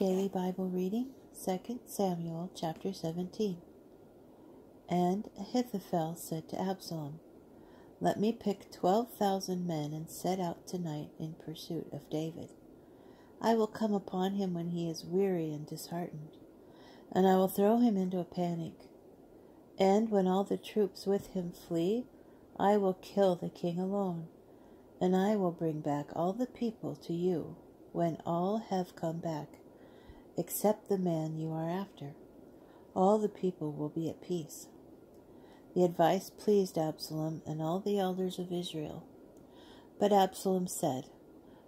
Daily Bible Reading, 2 Samuel chapter 17. And Ahithophel said to Absalom, "Let me pick 12,000 men and set out tonight in pursuit of David. I will come upon him when he is weary and disheartened, and I will throw him into a panic. And when all the troops with him flee, I will kill the king alone, and I will bring back all the people to you when all have come back, except the man you are after. All the people will be at peace." The advice pleased Absalom and all the elders of Israel. But Absalom said,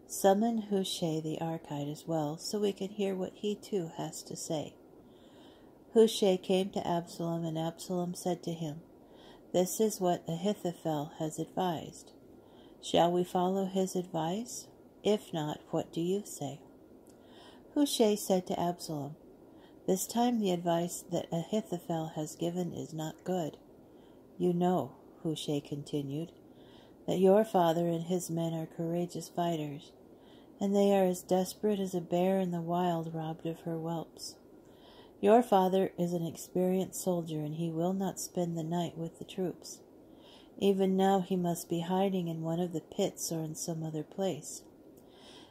"Summon Hushai the Archite as well, so we can hear what he too has to say." Hushai came to Absalom, and Absalom said to him, "This is what Ahithophel has advised. Shall we follow his advice? If not, what do you say?" Hushai said to Absalom, "This time the advice that Ahithophel has given is not good. You know," Hushai continued, "that your father and his men are courageous fighters, and they are as desperate as a bear in the wild robbed of her whelps. Your father is an experienced soldier, and he will not spend the night with the troops. Even now he must be hiding in one of the pits or in some other place.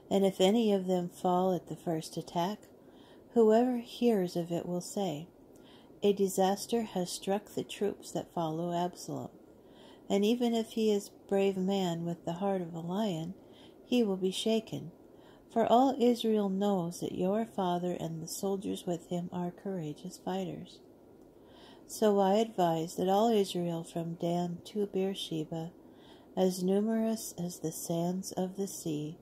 And if any of them fall at the first attack, whoever hears of it will say, 'A disaster has struck the troops that follow Absalom.' And even if he is a brave man with the heart of a lion, he will be shaken, for all Israel knows that your father and the soldiers with him are courageous fighters. So I advise that all Israel from Dan to Beersheba, as numerous as the sands of the sea,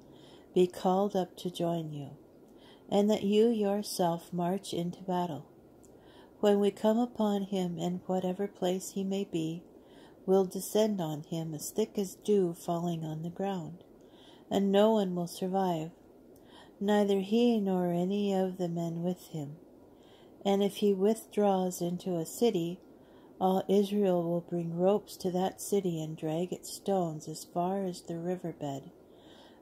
be called up to join you, and that you yourself march into battle. When we come upon him in whatever place he may be, we'll descend on him as thick as dew falling on the ground, and no one will survive, neither he nor any of the men with him. And if he withdraws into a city, all Israel will bring ropes to that city and drag its stones as far as the riverbed,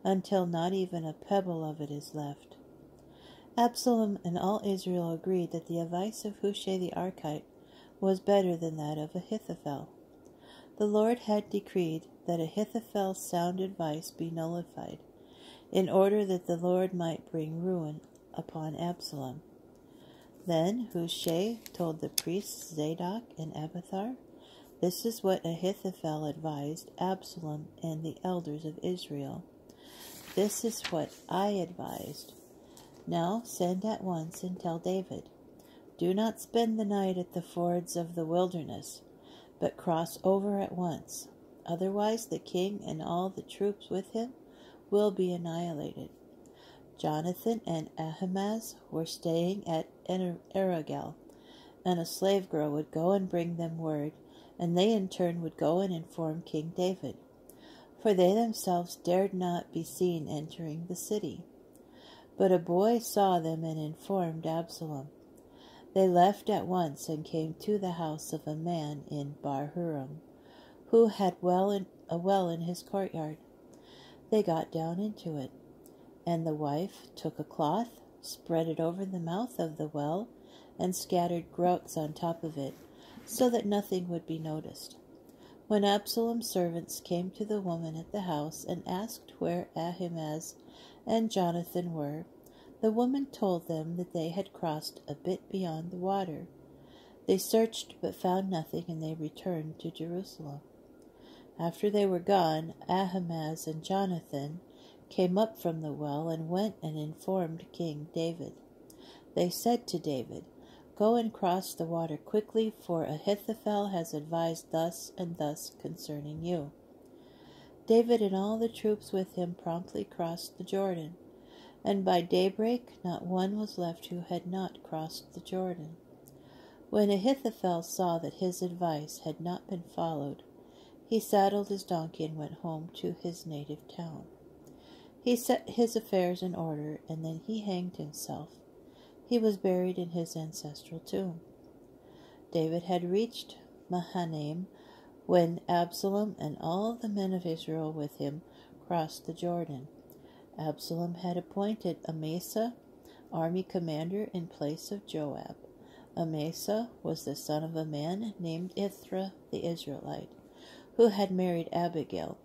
until not even a pebble of it is left." Absalom and all Israel agreed that the advice of Hushai the Archite was better than that of Ahithophel. The Lord had decreed that Ahithophel's sound advice be nullified, in order that the Lord might bring ruin upon Absalom. Then Hushai told the priests Zadok and Abiathar, "This is what Ahithophel advised Absalom and the elders of Israel. This is what I advised. Now send at once and tell David, 'Do not spend the night at the fords of the wilderness, but cross over at once. Otherwise the king and all the troops with him will be annihilated.'" Jonathan and Ahimaaz were staying at Arogel, and a slave girl would go and bring them word, and they in turn would go and inform King David, for they themselves dared not be seen entering the city. But a boy saw them and informed Absalom. They left at once and came to the house of a man in Bahurim, who had a well in his courtyard. They got down into it, and the wife took a cloth, spread it over the mouth of the well, and scattered groats on top of it, so that nothing would be noticed. When Absalom's servants came to the woman at the house and asked where Ahimaaz and Jonathan were, the woman told them that they had crossed a bit beyond the water. They searched but found nothing, and they returned to Jerusalem. After they were gone, Ahimaaz and Jonathan came up from the well and went and informed King David. They said to David, "Go and cross the water quickly, for Ahithophel has advised thus and thus concerning you." David and all the troops with him promptly crossed the Jordan, and by daybreak not one was left who had not crossed the Jordan. When Ahithophel saw that his advice had not been followed, he saddled his donkey and went home to his native town. He set his affairs in order, and then he hanged himself. He was buried in his ancestral tomb. David had reached Mahanaim when Absalom and all the men of Israel with him crossed the Jordan. Absalom had appointed Amasa, army commander in place of Joab. Amasa was the son of a man named Ithra the Israelite, who had married Abigail,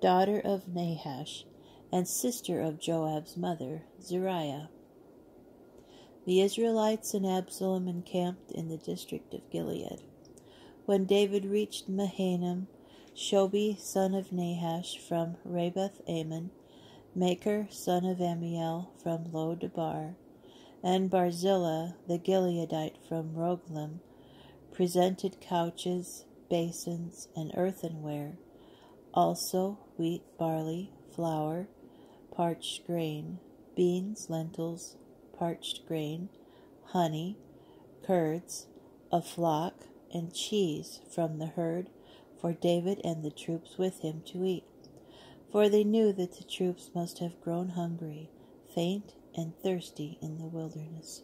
daughter of Nahash, and sister of Joab's mother, Zeruiah. The Israelites and Absalom encamped in the district of Gilead. When David reached Mahanaim, Shobi, son of Nahash, from Rabbeth Ammon, Makir, son of Ammiel, from Lo-debar, and Barzillai the Gileadite from Rogelim, presented couches, basins, and earthenware, also wheat, barley, flour, parched grain, beans, lentils, parched grain, honey, curds, a flock, and cheese from the herd for David and the troops with him to eat. For they knew that the troops must have grown hungry, faint, and thirsty in the wilderness.